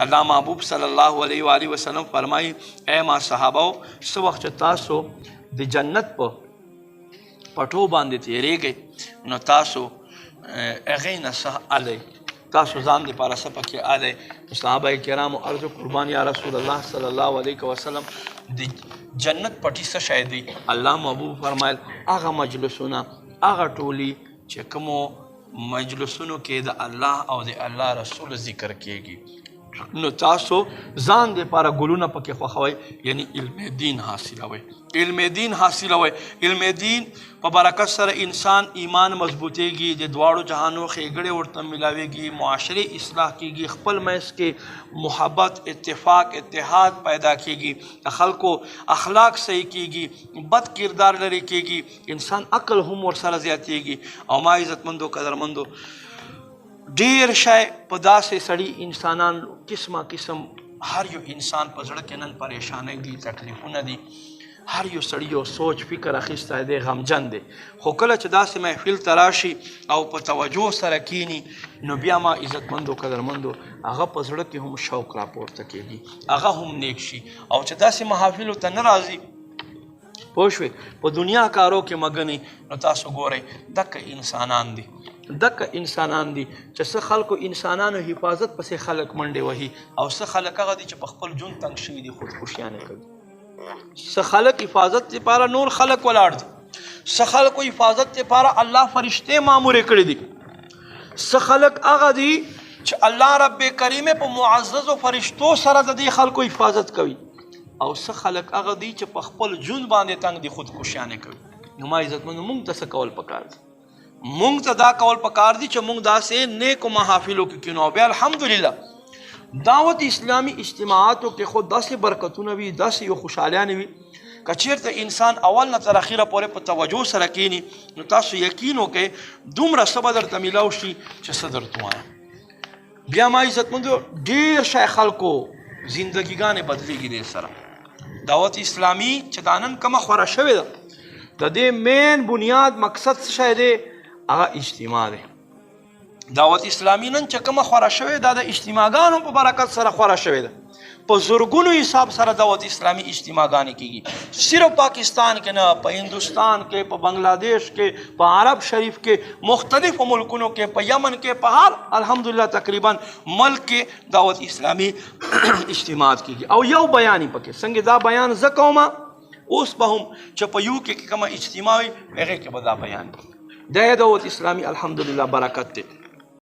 الله محبوب صلی الله علیه و آله وسلم فرمایي اے ما صحابو څه وخت چې تاسو د جنت په پټو باندې تیریږئ نو تاسو هغې نه څه الی تاسو ځان دپاره څه پکې الی صحابه کرامو عرض قربان یا رسول الله صلی الله علیه وسلم د جنت پټي څه شی دی الله محبوب فرمایل هغه مجلسونه هغه ټولي چې کومو مجلسونو کې د الله او د الله رسول ذکر کېږي نو تاسو ځان دپاره ګلونه پکې خوښوئ یعنی علم دین حاصلوئ علم دین حاصلوئ علم دین په برکت سره انسان ایمان مضبوطیږي د دواړو جهانو ښېګړې ورته میلاویږي معاشرې اصلاح کیږي خپل منځ کې محبت اتفاق اتحاد پیدا کیږي د خلکو اخلاق صحیح کیږي بد کردار لرې کیږي انسان عقل هم ورسره زیاتیږي او ما عزتمندو قدرمندو ډیر شی په داسې سړي انسانان قسمه قسم هر یو انسان په زړه کې نن پریشانی دي تکلیفونه دي هر یو سړي یو سوچ فکر اخیستی دی غمجن دی خو کله چې داسې محفل ته راشي او په توجه سره کینی نو بیا ما عزتمندو قدرمندو هغه په زړه کې هم شوق راپورته کېږي هغه هم نیک شي او چې داسې محافلو ته نه راځي پوه شوې په دنیا کارو کې مګنې نو تاسو ګورئ دکه انسانان دي چې څه خلکو انسانانو حفاظت پسې خلک منډې وهي او څه خلک هغه دي چې په خپل ژوند تنګ شوي دي خودکشیانې کوي څه خلک حفاظت لپاره نور خلک ولاړ دي څه خلکو حفاظت لپاره الله فرشتې مامورې کړي دي څه خلک هغه دي چې الله رب کریم په معززو فرشتو سره د دې خلکو حفاظت کوي او څه خلک هغه دي چې په خپل ژوند باندې تنګ دي خودکشیانې کوي نو ما عزتمندو موږ ته څه کول پکار دي مونږ ته دا کول پکار دي چې مونږ داسې نیکو محافلو کې کینو بیا الحمدلله دعوت اسلامی اجتماعاتو کې خود داسې برکتونه وي داسې یو خوشحالیانې وي که چېرته انسان اول نه تر اخیره پورې په توجه سره کینی نو تاسو یقین وکئ دومره څه به درته میلاو شي چې څه درته وایم بیا ما عزتمندو ډېر شی خلکو زندګیګانې بدلېږي دې سره دعوت اسلامی چې دا نن کومه خوره شوې ده د دې مین بنیاد مقصد څه شی دی هغه اجتماع دی دعوت اسلامی نن چې کومه خوره شوې دا د اجتماعګانو په برکت سره خوره شوې ده په زرګونو حساب سره دعوت اسلامی اجتماعګانې کېږي صرف پاکستان کې نه په هندوستان کې په بنګلادیش کې په عرب شریف کې مختلفو ملکونو کې په یمن کې په هر الحمدلله تقریبا ملک کې دعوت اسلامی اجتماعات کېږي او یو بیان یې پکې څنګه دا بیان زه کومه اوس به هم چې په یو کې کومه اجتماع وي هغې کې به دا بیان دا دعوت اسلامی الحمدلله برکت دی